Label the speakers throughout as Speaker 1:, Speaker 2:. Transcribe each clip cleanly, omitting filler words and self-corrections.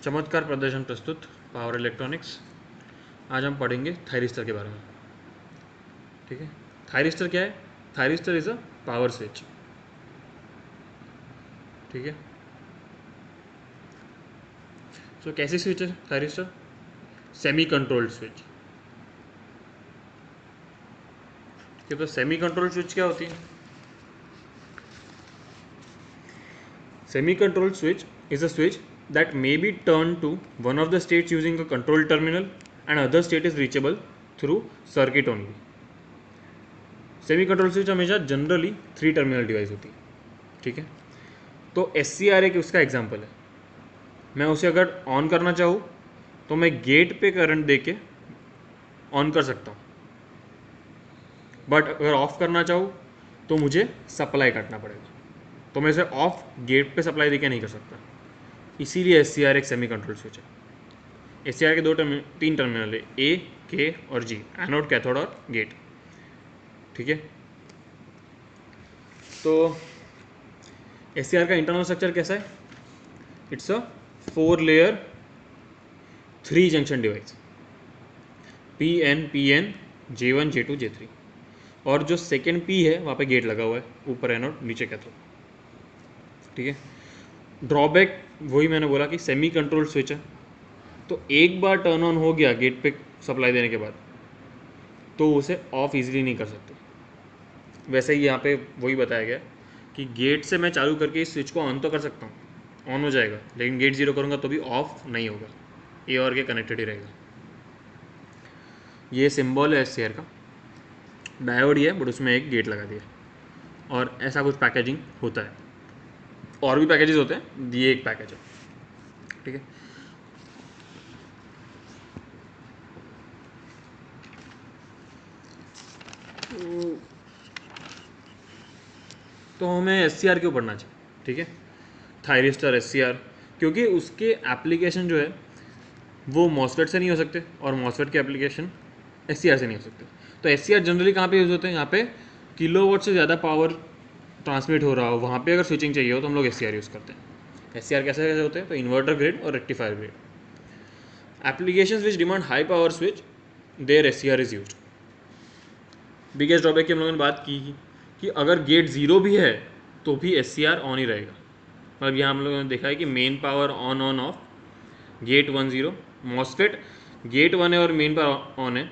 Speaker 1: चमत्कार प्रदर्शन प्रस्तुत पावर इलेक्ट्रॉनिक्स। आज हम पढ़ेंगे थायरिस्टर के बारे में। ठीक है, थायरिस्टर क्या है? Thyristor is a power switch. ठीक है, तो कैसी स्विच है थायरिस्टर? Semi controlled switch. ठीक है, तो सेमी कंट्रोल्ड स्विच क्या होती है? Semi controlled switch is a switch that may be turned to one of the states using a control terminal and other state is reachable through circuit only. Semi control switch हमेशा generally 3 terminal device होती है। ठीक है, तो SCR एक उसका example है। मैं उसे अगर ऑन करना चाहूँ तो मैं गेट पे करंट दे के ऑन कर सकता हूँ, बट अगर ऑफ करना चाहूँ तो मुझे सप्लाई काटना पड़ेगा, तो मैं इसे ऑफ गेट पे सप्लाई देके नहीं कर सकता। इसीलिए SCR एक सेमी कंट्रोल स्विच है। SCR के तीन टर्मिनल है, A, K और G, एनोड, कैथोड और गेट। ठीक है, तो SCR का इंटरनल स्ट्रक्चर कैसा है? It's a 4 layer 3 junction device, PN, J1, J2, J3, और जो सेकेंड P है वहाँ पे गेट लगा हुआ है, ऊपर एनोड नीचे कैथोड। ठीक है, ड्रॉबैक वही मैंने बोला कि सेमी कंट्रोल स्विच है, तो एक बार टर्न ऑन हो गया गेट पे सप्लाई देने के बाद तो उसे ऑफ इजीली नहीं कर सकते। वैसे ही यहाँ पे वही बताया गया कि गेट से मैं चालू करके इस स्विच को ऑन तो कर सकता हूँ, ऑन हो जाएगा, लेकिन गेट जीरो करूँगा तो भी ऑफ नहीं होगा, ए और के कनेक्टेड ही रहेगा। ये सिंबल है SCR का, डायोड ही है बट उसमें एक गेट लगा दिया, और ऐसा कुछ पैकेजिंग होता है। और भी पैकेजेस होते हैं, ये एक पैकेज है। ठीक है, तो हमें SCR क्यों पढ़ना चाहिए? ठीक है, थायरिस्टर SCR, क्योंकि उसके एप्लीकेशन जो है वो मॉसफेट से नहीं हो सकते और मॉसफेट के एप्लीकेशन SCR से नहीं हो सकते। तो SCR जनरली कहाँ पे यूज़ होते हैं? यहाँ पे किलोवाट से ज़्यादा पावर ट्रांसमिट हो रहा हो, वहाँ पे अगर स्विचिंग चाहिए हो तो हम लोग SCR यूज़ करते हैं। SCR कैसे कैसे होते हैं? तो इन्वर्टर ग्रेड और rectifier grade. Applications which demand high power switch, there SCR is used. Biggest drawback की हम लोगों ने बात की कि अगर गेट जीरो भी है तो भी SCR ऑन ही रहेगा। मतलब यहाँ हम लोगों ने देखा है कि main power on on off, gate 1 0, MOSFET gate 1 है और मेन पावर ऑन है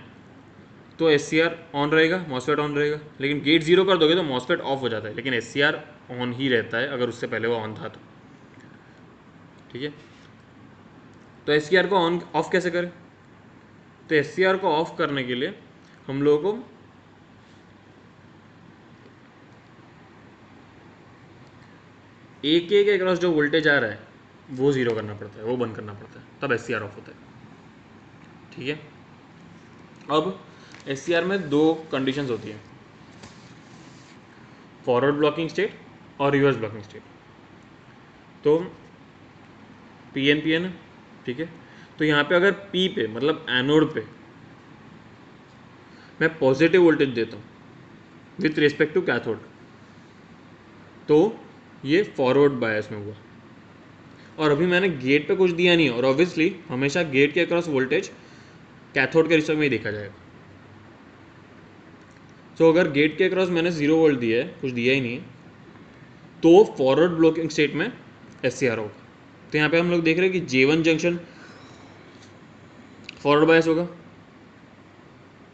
Speaker 1: तो SCR ऑन रहेगा, मॉसफेट ऑन रहेगा। लेकिन गेट जीरो कर दोगे तो मॉसफेट ऑफ हो जाता है, लेकिन SCR ऑन ही रहता है अगर उससे पहले वो ऑन था तो। ठीक है, तो SCR को ऑन ऑफ कैसे करें? तो SCR को ऑफ करने के लिए हम लोगों को एक के अक्रॉस जो वोल्टेज आ रहा है वो ज़ीरो करना पड़ता है, वो बंद करना पड़ता है, तब SCR ऑफ होता है। ठीक है, अब SCR में दो कंडीशंस होती हैं, फॉरवर्ड ब्लॉकिंग स्टेट और रिवर्स ब्लॉकिंग स्टेट। तो PN ठीक है, तो यहाँ पे अगर P पे मतलब एनोड पे मैं पॉजिटिव वोल्टेज देता हूँ विथ रिस्पेक्ट टू कैथोड, तो ये फॉरवर्ड बायस में हुआ। और अभी मैंने गेट पे कुछ दिया नहीं, और ऑब्वियसली हमेशा गेट के अक्रॉस वोल्टेज कैथोड के रिस्पेक्ट में ही देखा जाएगा। तो अगर गेट के अक्रॉस मैंने 0 वोल्ट दिया है, कुछ दिया ही नहीं है, तो फॉरवर्ड ब्लॉकिंग स्टेट में SCR होगा। तो यहाँ पे हम लोग देख रहे हैं कि J1 जंक्शन फॉरवर्ड बायस होगा।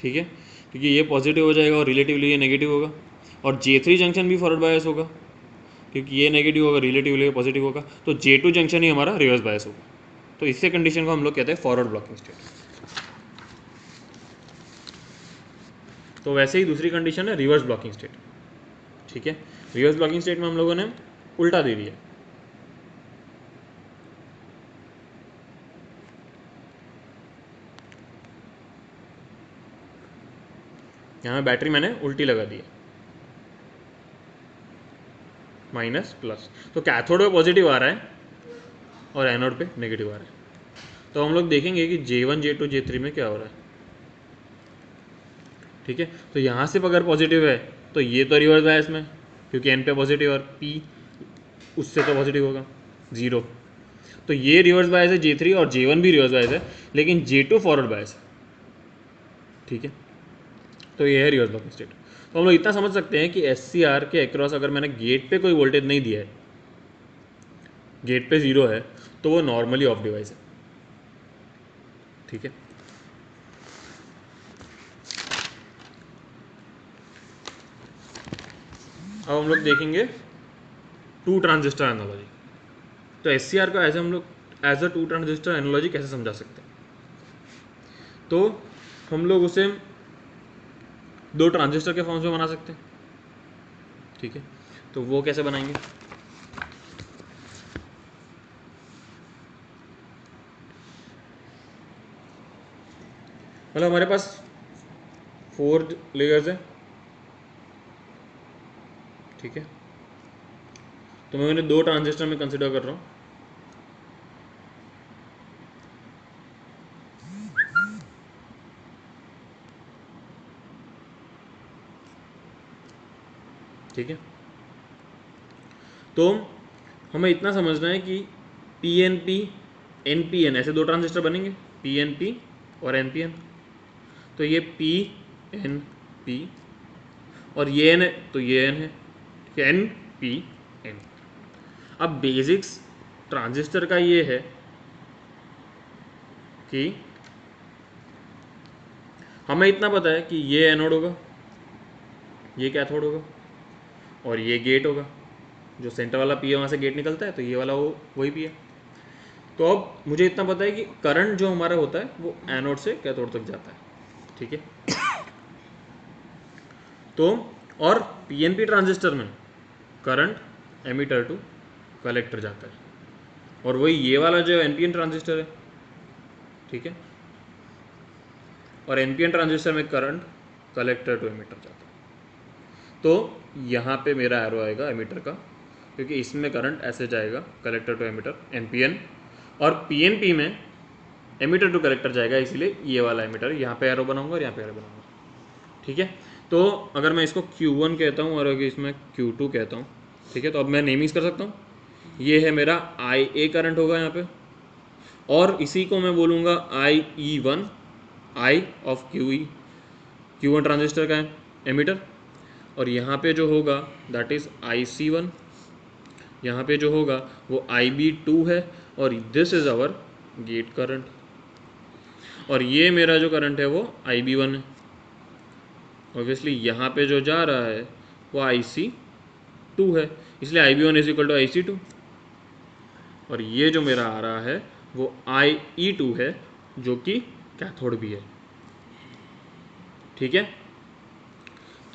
Speaker 1: ठीक है, क्योंकि ये पॉजिटिव हो जाएगा और रिलेटिवली ये नेगेटिव होगा, और J3 जंक्शन भी फॉरवर्ड बायस होगा क्योंकि ये नेगेटिव होगा, रिलेटिवली पॉजिटिव होगा, तो J2 जंक्शन ही हमारा रिवर्स बायस होगा। तो इससे कंडीशन को हम लोग कहते हैं फॉरवर्ड ब्लॉकिंग स्टेट। तो वैसे ही दूसरी कंडीशन है रिवर्स ब्लॉकिंग स्टेट। ठीक है, रिवर्स ब्लॉकिंग स्टेट में हम लोगों ने उल्टा दे दिया। यहाँ बैटरी मैंने उल्टी लगा दी है, माइनस प्लस, तो कैथोड पे पॉजिटिव आ रहा है और एनोड पे नेगेटिव आ रहा है। तो हम लोग देखेंगे कि J1, J2, J3 में क्या हो रहा है। ठीक है, तो यहाँ से अगर पॉजिटिव है तो ये तो रिवर्स बायस में, क्योंकि N पे पॉजिटिव और P उससे तो पॉजिटिव होगा 0। तो ये रिवर्स बायस है J3 और J1 भी रिवर्स बायस है, लेकिन J2 फॉरवर्ड बायस है, ठीक है। तो ये है रिवर्स लॉकिंग स्टेट। तो हम लोग इतना समझ सकते हैं कि SCR के अक्रॉस अगर मैंने गेट पे कोई वोल्टेज नहीं दिया है, गेट पे 0 है, तो वो नॉर्मली ऑफ डिवाइस है, ठीक है। अब हम लोग देखेंगे टू ट्रांजिस्टर एनालॉजी। तो SCR का ऐसे हम लोग as a two transistor analogy कैसे समझा सकते हैं? तो हम लोग उसे दो ट्रांजिस्टर के फॉर्म्स में बना सकते हैं, ठीक है। तो वो कैसे बनाएंगे? मतलब हमारे पास 4 लेयर्स हैं, ठीक है। तो मैं दो ट्रांजिस्टर में कंसिडर कर रहा हूँ, ठीक है। तो हमें इतना समझना है कि PNP NPN ऐसे दो ट्रांजिस्टर बनेंगे, PNP और NPN। तो ये PNP और ये N है, तो ये N है, NPN। अब बेसिक्स ट्रांजिस्टर का ये है कि हमें इतना पता है कि ये एनोड होगा, ये कैथोड होगा और ये गेट होगा। जो सेंटर वाला पी है वहाँ से गेट निकलता है, तो ये वाला वो वही पी है। तो अब मुझे इतना पता है कि करंट जो हमारा होता है वो एनोड से कैथोड तक जाता है, ठीक है। तो और PNP ट्रांजिस्टर में करंट एमिटर टू कलेक्टर जाता है, और वही ये वाला जो NPN ट्रांजिस्टर है, ठीक है। और NPN ट्रांजिस्टर में करंट कलेक्टर टू एमिटर जाता है। तो यहाँ पे मेरा एरो आएगा एमिटर का, क्योंकि इसमें करंट ऐसे जाएगा कलेक्टर टू एमिटर NPN, और PNP में एमिटर टू कलेक्टर जाएगा, इसीलिए ये वाला एमिटर यहाँ पे एरो बनाऊंगा और यहाँ पे एरो बनाऊंगा, ठीक है। तो अगर मैं इसको Q1 कहता हूँ और अगर इसमें Q2 कहता हूँ, ठीक है, तो अब मैं नेमिंग्स कर सकता हूँ। ये है मेरा IA करंट होगा यहाँ पे, और इसी को मैं बोलूँगा IE1, I of Q1 transistor का है एमिटर, और यहाँ पे जो होगा दैट इज़ IC1, यहाँ पे जो होगा वो IB2 है, और this is our gate current, और ये मेरा जो करंट है वो IB1 है। ऑब्वियसली यहाँ पे जो जा रहा है वो IC2 है, इसलिए IB1 is equal to IC2, और ये जो मेरा आ रहा है वो IE2 है, जो कि कैथोड भी है, ठीक है।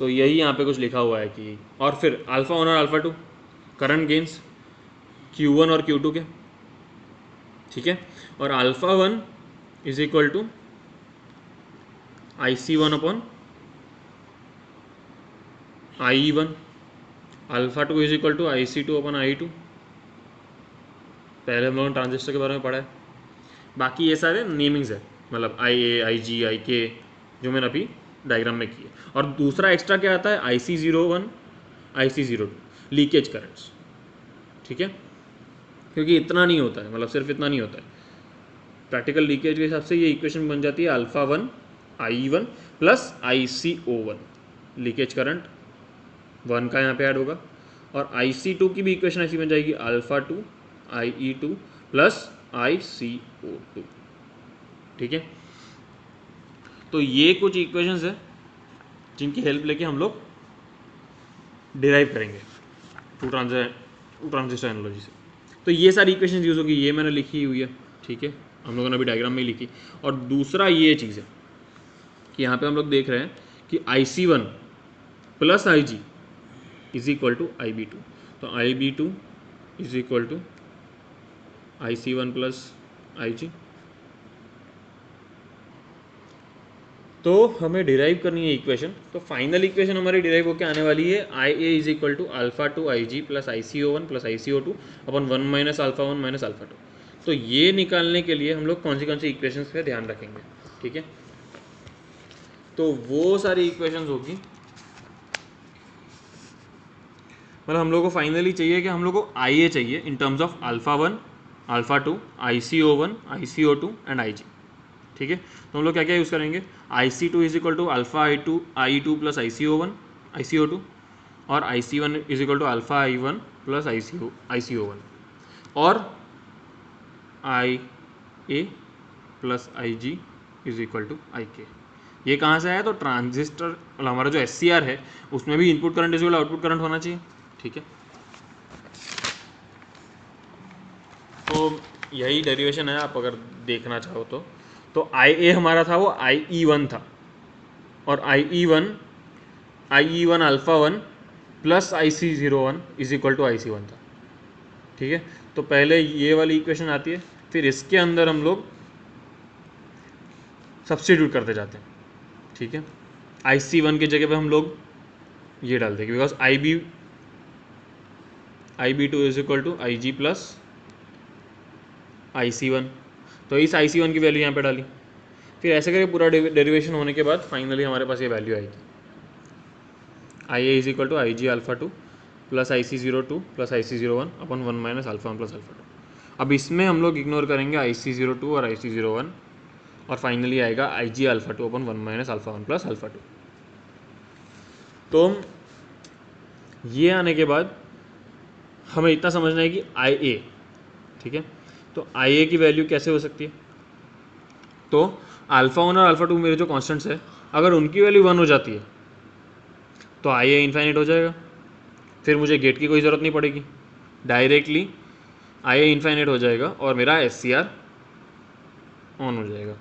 Speaker 1: तो यही यहाँ पे कुछ लिखा हुआ है कि, और फिर अल्फ़ा 1 और अल्फ़ा 2 करंट गेन्स Q1 और Q2 के, ठीक है। और alpha 1 is equal to IC1 upon IE1, alpha 2 is equal to IC2 upon IE2। पहले हम लोगों ने ट्रांजिस्टर के बारे में पढ़ा है, बाकी ये सारे नेमिंग्स है, मतलब IA, IG, IK जो मैंने अभी डायग्राम में किए। और दूसरा एक्स्ट्रा क्या आता है IC01, IC02 लीकेज करंट्स, ठीक है, क्योंकि इतना नहीं होता है, मतलब सिर्फ इतना नहीं होता है। प्रैक्टिकल लीकेज के हिसाब से ये इक्वेशन बन जाती है alpha 1 IE1 plus ICO1, leakage current 1 का यहाँ पे ऐड होगा, और IC2 की भी इक्वेशन ऐसी बन जाएगी अल्फ़ा 2 IE2 प्लस ICO2, ठीक है। तो ये कुछ इक्वेशंस है जिनकी हेल्प लेके हम लोग डिराइव करेंगे टू ट्रांजिस्टर एनालॉजी से। तो ये सारी इक्वेशंस यूज़ होगी, ये मैंने लिखी हुई है, ठीक है, हम लोगों ने अभी डायग्राम में ही लिखी। और दूसरा ये चीज़ है कि यहाँ पे हम लोग देख रहे हैं कि IC1 plus IG is equal to IB2, तो IB2 is equal to IC1 plus IG। तो हमें डिराइव करनी है इक्वेशन, तो फाइनल इक्वेशन हमारी डिराइव होकर आने वाली है IA is equal to alpha 2 IG plus ICO1 plus ICO2 upon 1 minus alpha 1 minus alpha 2। तो ये निकालने के लिए हम लोग कौन सी इक्वेशंस पे ध्यान रखेंगे, ठीक है। तो वो सारी इक्वेशंस होगी, मतलब हम लोग को फाइनली चाहिए कि हम लोग को IA चाहिए in terms of alpha 1 alpha two, ICO1, ICO2 and IG। ठीक है, तो हम लोग क्या क्या यूज़ करेंगे, IC2 is equal to alpha I2 plus ICO1 ICO2 और IC1 is equal to alpha I1 plus ICO1 और IA plus IG is equal to IK। ये कहाँ से आया, तो ट्रांजिस्टर हमारा जो SCR है उसमें भी input current is equal output current होना चाहिए। ठीक है, तो यही डेरिवेशन है, आप अगर देखना चाहो तो IA हमारा था वो IE1 था और IE1 alpha 1 plus IC01 is equal to IC1 था। ठीक है, तो पहले ये वाली इक्वेशन आती है, फिर इसके अंदर हम लोग सब्स्टिट्यूट करते जाते हैं। ठीक है, IC1 की जगह पे हम लोग ये डाल देंगे because IB2 is equal to IG plus IC1, तो इस IC1 की वैल्यू यहाँ पे डाली, फिर ऐसे करके पूरा डेरिवेशन होने के बाद फाइनली हमारे पास ये वैल्यू आएगी, IA is equal to IG alpha 2 plus IC02 plus IC01 upon 1 minus alpha 1 plus alpha 2। अब इसमें हम लोग इग्नोर करेंगे IC02 और IC01 और फाइनली आएगा IG अल्फ़ा 2 अपन 1 माइनस अल्फ़ा 1 प्लस अल्फ़ा 2। तो ये आने के बाद हमें इतना समझना है कि IA, ठीक है, तो IA की वैल्यू कैसे हो सकती है, तो अल्फ़ा 1 और अल्फ़ा 2 मेरे जो कॉन्स्टेंट्स है अगर उनकी वैल्यू 1 हो जाती है तो IA इन्फाइनाइट हो जाएगा, फिर मुझे गेट की कोई ज़रूरत नहीं पड़ेगी, डायरेक्टली IA इन्फाइनाइट हो जाएगा और मेरा SCR ऑन हो जाएगा।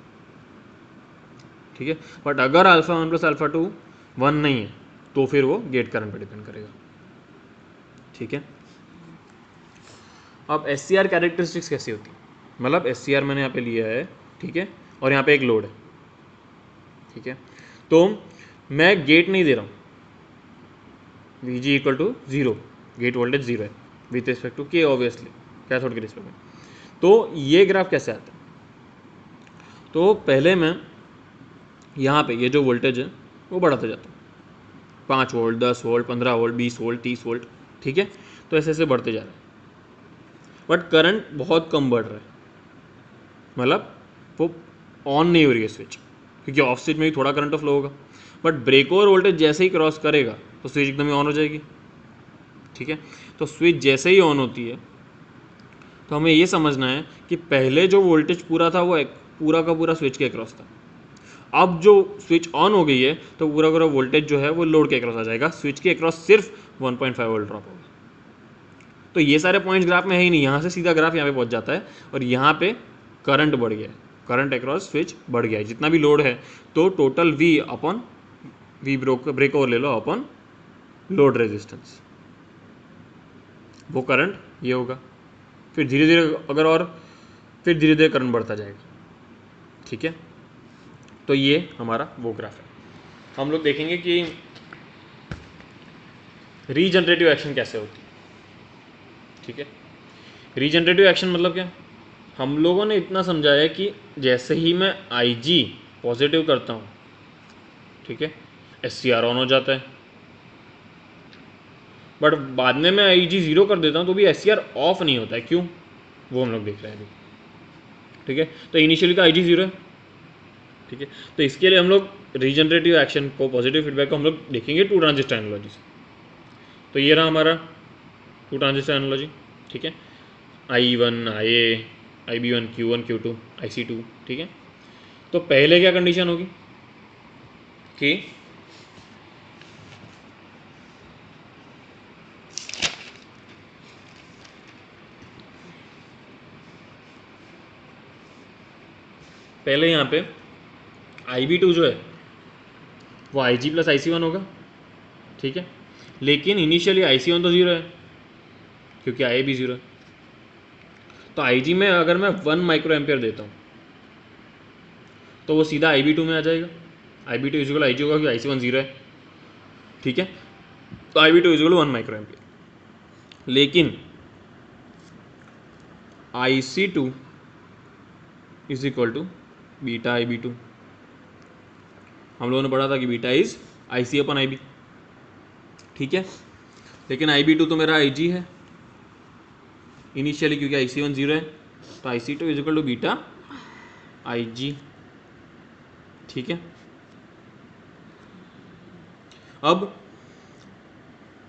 Speaker 1: ठीक है, बट अगर अल्फ़ा 1 प्लस अल्फ़ा 2 1 नहीं है तो फिर वो गेट करंट पर डिपेंड करेगा। ठीक है, अब SCR कैरेक्टरिस्टिक्स कैसी होती है, मतलब SCR मैंने यहाँ पे लिया है, ठीक है, और यहाँ पे एक लोड है। ठीक है, तो मैं गेट नहीं दे रहा हूँ, VG equal to 0, gate voltage 0 है with respect to K obviously, cathode के रिस्पेक्ट में। तो ये ग्राफ कैसे आता है, तो पहले मैं यहाँ पे ये जो वोल्टेज है वो बढ़ाता जाता हूँ, 5 volt 10 volt 15 volt 20 volt 30 volt. ठीक है, तो ऐसे ऐसे बढ़ते जा रहा है, बट करंट बहुत कम बढ़ रहा है, मतलब वो ऑन नहीं हो रही है स्विच, क्योंकि ऑफ स्विच में भी थोड़ा करंट फ्लो होगा, बट ब्रेक ओवर वोल्टेज जैसे ही क्रॉस करेगा तो स्विच एकदम ही ऑन हो जाएगी। ठीक है, तो स्विच जैसे ही ऑन होती है तो हमें ये समझना है कि पहले जो वोल्टेज पूरा था वो पूरा का पूरा स्विच के अक्रॉस था, अब जो स्विच ऑन हो गई है तो पूरा पूरा वोल्टेज जो है वो लोड के अक्रॉस आ जाएगा, स्विच के अक्रॉस सिर्फ 1.5 वोल्ट ड्रॉप होगा। तो ये सारे पॉइंट्स ग्राफ में है ही नहीं, यहाँ से सीधा ग्राफ यहाँ पे पहुँच जाता है और यहाँ पे करंट बढ़ गया है, करंट अक्रॉस स्विच बढ़ गया है, जितना भी लोड है तो total V upon V break over ले लो अपॉन लोड रेजिस्टेंस, वो करंट ये होगा, फिर धीरे धीरे अगर और फिर धीरे धीरे करंट बढ़ता जाएगा। ठीक है, तो ये हमारा वो ग्राफ है। हम लोग देखेंगे कि रीजनरेटिव एक्शन कैसे होती है। ठीक है, रीजनरेटिव एक्शन मतलब क्या, हम लोगों ने इतना समझाया कि जैसे ही मैं IG पॉजिटिव करता हूँ, ठीक है, SCR ऑन हो जाता है, बट बाद में मैं IG 0 कर देता हूँ तो भी SCR ऑफ नहीं होता है, क्यों, वो हम लोग देख रहे हैं अभी। ठीक है, तो इनिशियली का IG 0 है। ठीक है, तो इसके लिए हम लोग रीजनरेटिव एक्शन को, पॉजिटिव फीडबैक को हम लोग देखेंगे 2 ट्रांजिस्टर एनालॉजी से। तो ये रहा हमारा 2 ट्रांजिस्टर एनालॉजी। ठीक है, I1 IA, IB1 Q1 Q2 IC2। ठीक है, तो पहले क्या कंडीशन होगी कि पहले यहाँ पे IB2 जो है वो IG प्लस IC1 होगा। ठीक है, लेकिन इनिशियली IC1 तो 0 है क्योंकि IA भी 0 है, तो IG में अगर मैं 1 माइक्रो एम्पियर देता हूँ तो वो सीधा IB2 में आ जाएगा, IB2 इक्वल IG होगा क्योंकि IC1 0 है। ठीक है, तो IB2 इक्वल 1 माइक्रो एम्पियर, लेकिन IC2 is equal to beta IB2, हम लोगों ने पढ़ा था कि beta is IC upon IB। ठीक है, लेकिन IB2 तो मेरा IG है इनिशियली क्योंकि IC1 0 है, तो IC2 is equal to beta IG, ठीक है। अब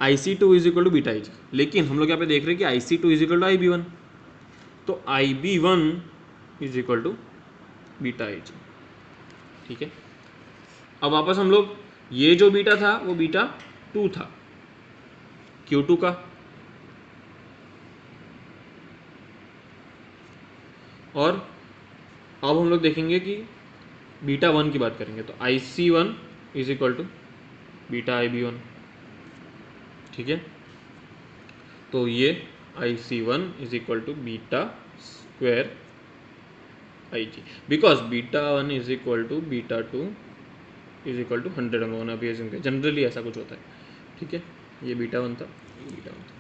Speaker 1: IC2 is equal to beta IG, लेकिन हम लोग यहाँ पे देख रहे हैं कि IC2 is equal to IB1, तो IB1 is equal to beta IG, ठीक है। अब वापस हम लोग ये जो बीटा था वो बीटा 2 था Q2 का, और अब हम लोग देखेंगे कि बीटा 1 की बात करेंगे, तो IC1 is equal to beta IB1, ठीक है। तो ये IC1 is equal to beta square IG, because beta 1 is equal to beta 2 is equal to 100 हम लोगों ने अभी एज्यूम किया, जनरली ऐसा कुछ होता है, ठीक है। ये बीटा 1 था, ये बीटा 1 था,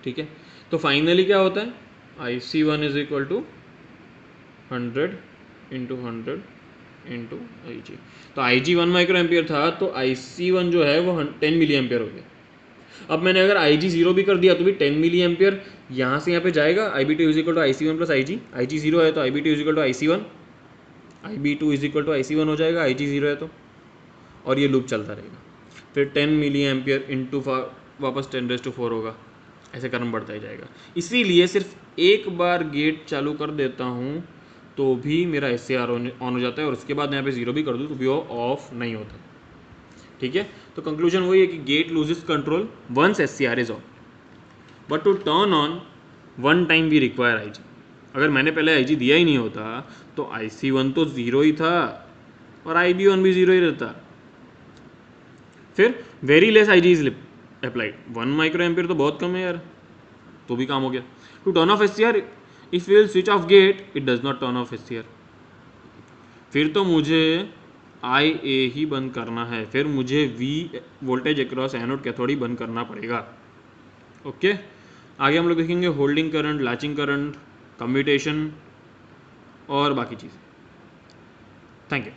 Speaker 1: ठीक है। तो फाइनली क्या होता है, IC1 is equal to 100 into 100 into IG। तो IG 1 माइक्रो एम्पियर था, तो IC1 जो है वो 10 मिली एम्पियर हो गया। अब मैंने अगर IG 0 भी कर दिया तो भी 10 मिली एम्पियर यहाँ से यहाँ पे जाएगा। IB2 is equal to IC1 plus IG 0 है तो IB2 is equal to IC1, IB2 is equal to IC1 हो जाएगा, IG 0 है तो, और ये लूप चलता रहेगा। फिर 10 मिली एम्पियर इंटू वापस 10⁴ होगा, ऐसे क्रम बढ़ता ही जाएगा। इसीलिए सिर्फ एक बार गेट चालू कर देता हूँ तो भी मेरा SCR ऑन हो जाता है, और उसके बाद यहाँ पे 0 भी कर दूँ तो भी वो ऑफ नहीं होता, ठीक है। तो कंक्लूजन वही है कि gate loses control once SCR is on, but to turn on one time we require IG। अगर मैंने पहले IG दिया ही नहीं होता तो IC1 तो 0 ही था और IB1 भी 0 ही रहता। फिर very less IG is applied, 1 micro ampere तो बहुत कम है यार, तो भी काम हो गया। To turn off SCR if will switch off gate it does not turn off SCR। फिर तो मुझे IA ही बंद करना है, फिर मुझे V voltage across anode cathode ही बंद करना पड़ेगा, ओके। आगे हम लोग देखेंगे holding current, latching current, commutation और बाकी चीज़। Thank you.